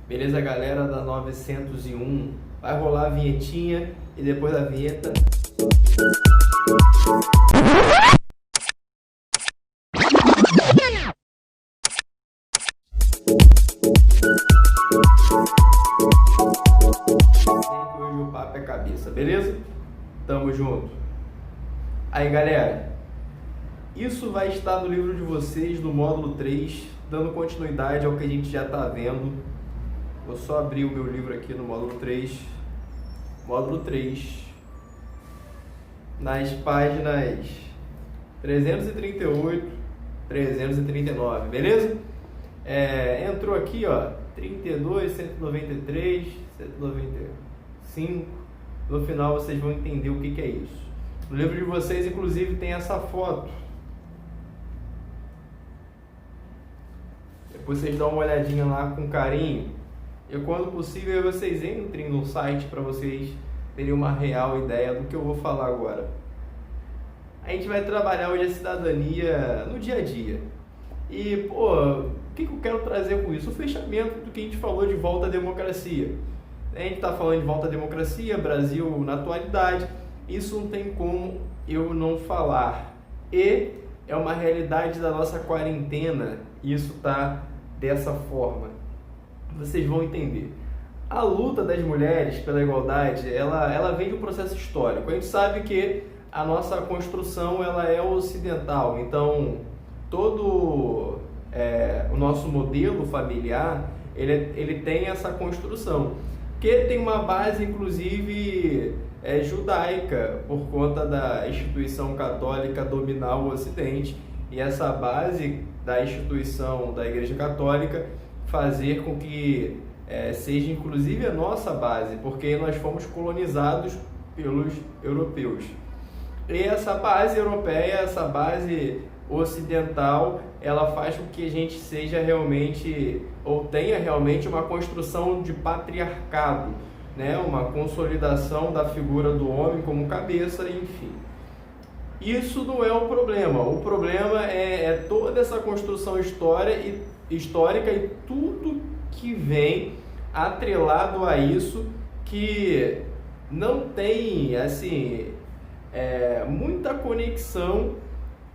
Beleza, galera da 901? Vai rolar a vinhetinha e depois da vinheta. Hoje o papo é cabeça, beleza? Tamo junto. Aí, galera, isso vai estar no livro de vocês, no módulo 3, dando continuidade ao que a gente já tá vendo. Vou só abrir o meu livro aqui no módulo 3. Módulo 3. Nas páginas 338, 339, beleza? Entrou aqui, ó, 32, 193, 195. No final vocês vão entender o que é isso. No livro de vocês, inclusive, tem essa foto. Depois vocês dão uma olhadinha lá com carinho. E quando possível, vocês entrem no site para vocês terem uma real ideia do que eu vou falar agora. A gente vai trabalhar hoje a cidadania no dia a dia. E, o que eu quero trazer com isso? O fechamento do que a gente falou de volta à democracia. A gente está falando de volta à democracia, Brasil na atualidade. Isso não tem como eu não falar. E é uma realidade da nossa quarentena. Isso está dessa forma. Vocês vão entender. A luta das mulheres pela igualdade, ela vem de um processo histórico. A gente sabe que a nossa construção ela é ocidental. Então, todo o nosso modelo familiar, ele tem essa construção. Que tem uma base, inclusive, judaica, por conta da instituição católica dominar o Ocidente. E essa base da instituição da Igreja Católica fazer com que seja inclusive a nossa base, porque nós fomos colonizados pelos europeus. E essa base europeia, essa base ocidental, ela faz com que a gente seja realmente, ou tenha realmente uma construção de patriarcado, né? Uma consolidação da figura do homem como cabeça, enfim. Isso não é o problema. O problema é toda essa construção histórica e tudo que vem atrelado a isso, que não tem assim muita conexão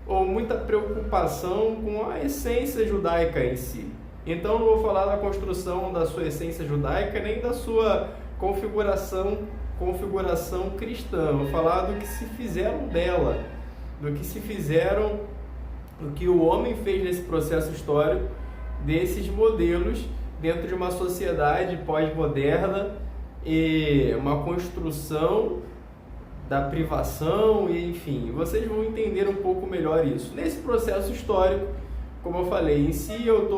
ou muita preocupação com a essência judaica em si. Então não vou falar da construção da sua essência judaica nem da sua configuração cristã. Vou falar do que se fizeram dela, do que o homem fez nesse processo histórico, desses modelos dentro de uma sociedade pós-moderna e uma construção da privação, e enfim, vocês vão entender um pouco melhor isso. Nesse processo histórico, como eu falei, em si eu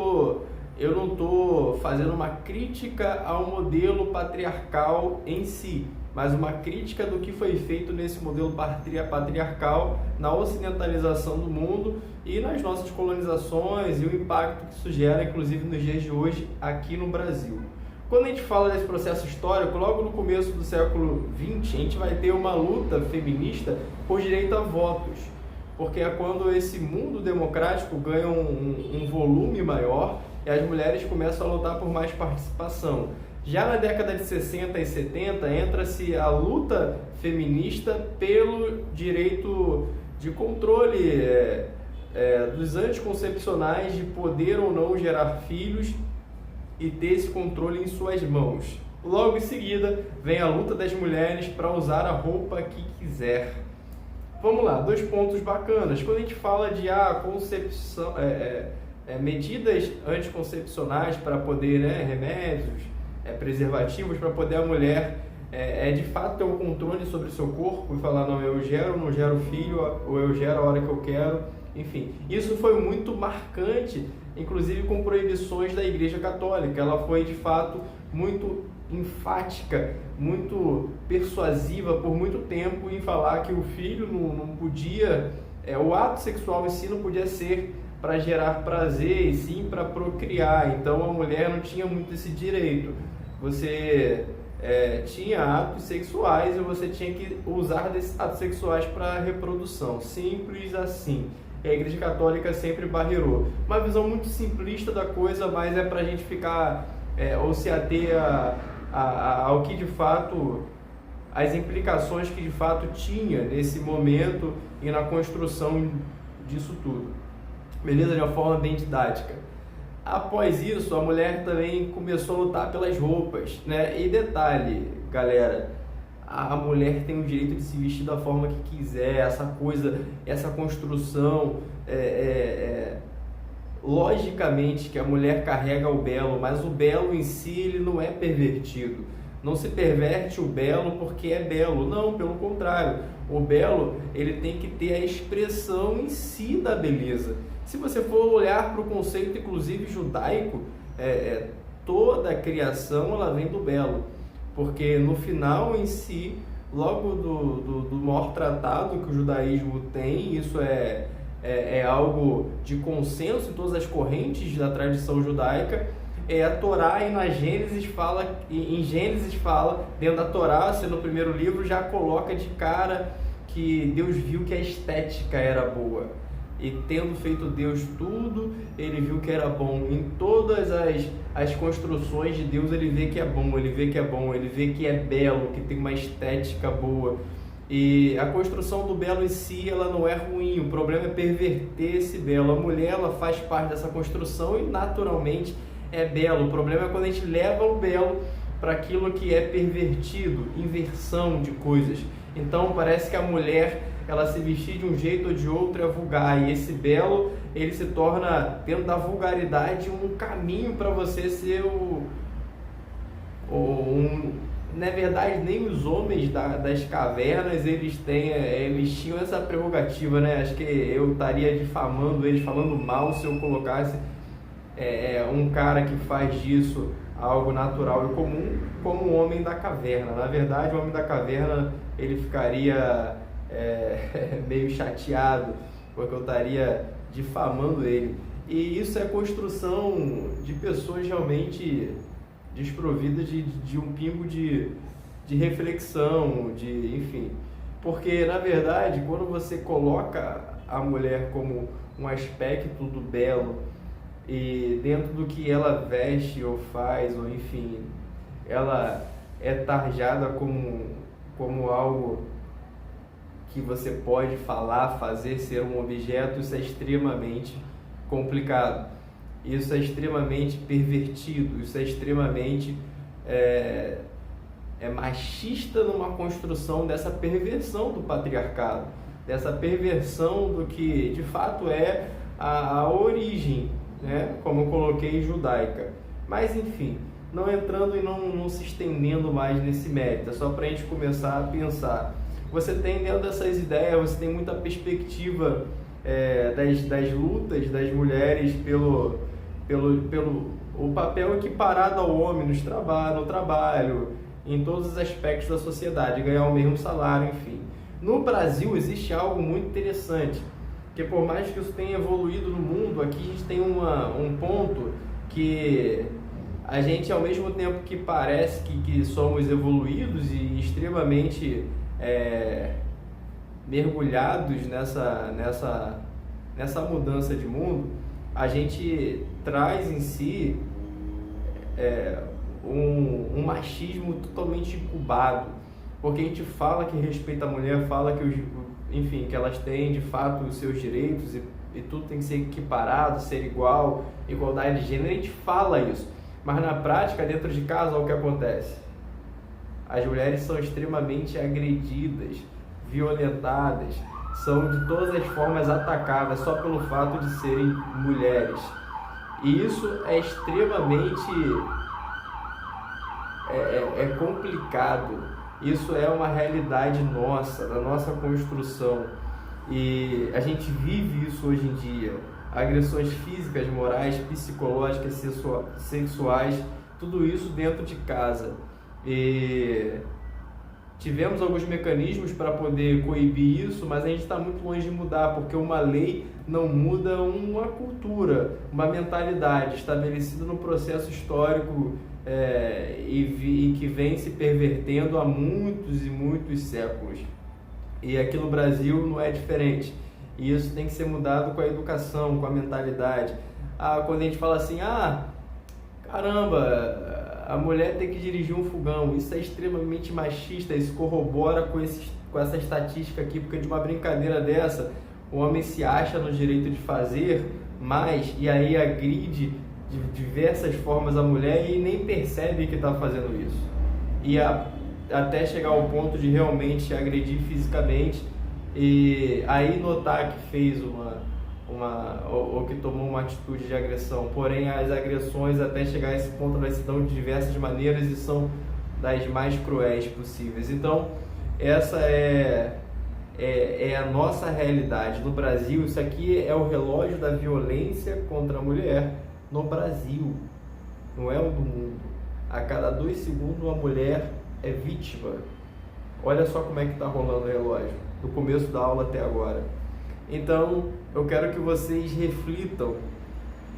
não estou fazendo uma crítica ao modelo patriarcal em si, mas uma crítica do que foi feito nesse modelo patriarcal na ocidentalização do mundo e nas nossas colonizações e o impacto que isso gera, inclusive nos dias de hoje, aqui no Brasil. Quando a gente fala desse processo histórico, logo no começo do século XX, a gente vai ter uma luta feminista por direito a votos, porque é quando esse mundo democrático ganha um volume maior e as mulheres começam a lutar por mais participação. Já na década de 60 e 70, entra-se a luta feminista pelo direito de controle dos anticoncepcionais, de poder ou não gerar filhos e ter esse controle em suas mãos. Logo em seguida, vem a luta das mulheres para usar a roupa que quiser. Vamos lá, 2 pontos bacanas. Quando a gente fala de concepção, medidas anticoncepcionais para poder, remédios, preservativos para poder a mulher de fato ter o controle sobre o seu corpo e falar, não, eu gero ou não gero filho, ou eu gero a hora que eu quero, enfim. Isso foi muito marcante, inclusive com proibições da Igreja Católica. Ela foi de fato muito enfática, muito persuasiva por muito tempo em falar que o filho não podia, o ato sexual em si não podia ser para gerar prazer e sim para procriar. Então a mulher não tinha muito esse direito. Você tinha atos sexuais e você tinha que usar desses atos sexuais para reprodução. Simples assim. E a Igreja Católica sempre barreirou. Uma visão muito simplista da coisa, mas é para a gente ficar ou se ater ao que de fato, as implicações que de fato tinha nesse momento e na construção disso tudo. Beleza? De uma forma bem didática. Após isso, a mulher também começou a lutar pelas roupas, né? E detalhe, galera, a mulher tem o direito de se vestir da forma que quiser, essa coisa, essa construção, logicamente que a mulher carrega o belo, mas o belo em si ele não é pervertido. Não se perverte o belo porque é belo, não, pelo contrário. O belo ele tem que ter a expressão em si da beleza. Se você for olhar para o conceito, inclusive judaico, toda a criação ela vem do belo, porque no final em si, logo do maior tratado que o judaísmo tem, isso é algo de consenso em todas as correntes da tradição judaica. A Torá e em Gênesis fala, dentro da Torá, sendo o primeiro livro, já coloca de cara que Deus viu que a estética era boa. E tendo feito Deus tudo, ele viu que era bom. Em todas as construções de Deus, ele vê que é bom, ele vê que é bom, ele vê que é belo, que tem uma estética boa. E a construção do belo em si, ela não é ruim, o problema é perverter esse belo. A mulher, ela faz parte dessa construção e naturalmente é belo. O problema é quando a gente leva o belo para aquilo que é pervertido, inversão de coisas. Então parece que a mulher, ela se vestir de um jeito ou de outro é vulgar, e esse belo, ele se torna, dentro da vulgaridade, um caminho para você ser na verdade, nem os homens das cavernas, eles tinham essa prerrogativa, né? Acho que eu estaria difamando eles, falando mal, se eu colocasse um cara que faz disso algo natural e comum, como o homem da caverna. Na verdade, o homem da caverna, ele ficaria meio chateado, porque eu estaria difamando ele. E isso é construção de pessoas realmente desprovidas de um pingo de reflexão, enfim. Porque, na verdade, quando você coloca a mulher como um aspecto do belo, e dentro do que ela veste ou faz, ou enfim, ela é tarjada como algo que você pode falar, fazer, ser um objeto, isso é extremamente complicado. Isso é extremamente pervertido, isso é extremamente machista numa construção dessa perversão do patriarcado, dessa perversão do que de fato é a origem, né? Como eu coloquei, judaica. Mas enfim, não entrando e não se estendendo mais nesse mérito, é só para a gente começar a pensar. Você tem dentro dessas ideias, você tem muita perspectiva das lutas das mulheres pelo o papel equiparado ao homem no trabalho, em todos os aspectos da sociedade, ganhar o mesmo salário, enfim. No Brasil existe algo muito interessante, que por mais que isso tenha evoluído no mundo, aqui a gente tem um ponto que a gente, ao mesmo tempo que parece que somos evoluídos e extremamente mergulhados nessa mudança de mundo, a gente traz em si um machismo totalmente incubado, porque a gente fala que respeita a mulher, fala que elas têm de fato os seus direitos e tudo tem que ser equiparado, ser igual, igualdade de gênero, a gente fala isso, mas na prática, dentro de casa, olha o que acontece. As mulheres são extremamente agredidas, violentadas, são de todas as formas atacadas só pelo fato de serem mulheres. E isso é extremamente complicado. Isso é uma realidade nossa, da nossa construção. E a gente vive isso hoje em dia. Agressões físicas, morais, psicológicas, sexuais, tudo isso dentro de casa. E tivemos alguns mecanismos para poder coibir isso, mas a gente está muito longe de mudar, porque uma lei não muda uma cultura, uma mentalidade estabelecida no processo histórico e que vem se pervertendo há muitos e muitos séculos. E aqui no Brasil não é diferente. E isso tem que ser mudado com a educação, com a mentalidade. Quando a gente fala assim, caramba, a mulher tem que dirigir um fogão, isso é extremamente machista, isso corrobora com essa estatística aqui, porque de uma brincadeira dessa, o homem se acha no direito de fazer mais e aí agride de diversas formas a mulher e nem percebe que está fazendo isso. E até chegar ao ponto de realmente agredir fisicamente e aí notar que fez ou que tomou uma atitude de agressão. Porém, as agressões até chegar a esse ponto elas se dão de diversas maneiras e são das mais cruéis possíveis. Então, essa é a nossa realidade no Brasil. Isso aqui é o relógio da violência contra a mulher no Brasil, não é o do mundo. A cada 2 segundos uma mulher é vítima. Olha só como é que está rolando o relógio, do começo da aula até agora. Então, eu quero que vocês reflitam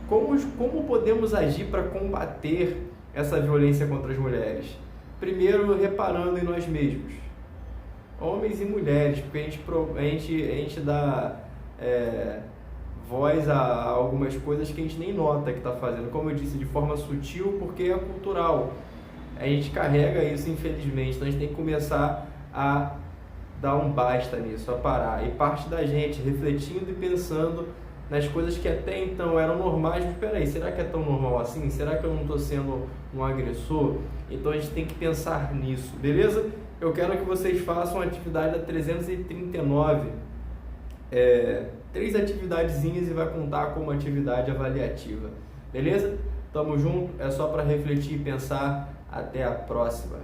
como podemos agir para combater essa violência contra as mulheres. Primeiro, reparando em nós mesmos, homens e mulheres, porque a gente dá voz a algumas coisas que a gente nem nota que está fazendo, como eu disse, de forma sutil, porque é cultural. A gente carrega isso, infelizmente, então a gente tem que começar a dar um basta nisso, a parar. E parte da gente refletindo e pensando nas coisas que até então eram normais, mas peraí, será que é tão normal assim? Será que eu não estou sendo um agressor? Então a gente tem que pensar nisso, beleza? Eu quero que vocês façam a atividade da 339, 3 atividadezinhas e vai contar como atividade avaliativa, beleza? Tamo junto, é só para refletir e pensar. Até a próxima.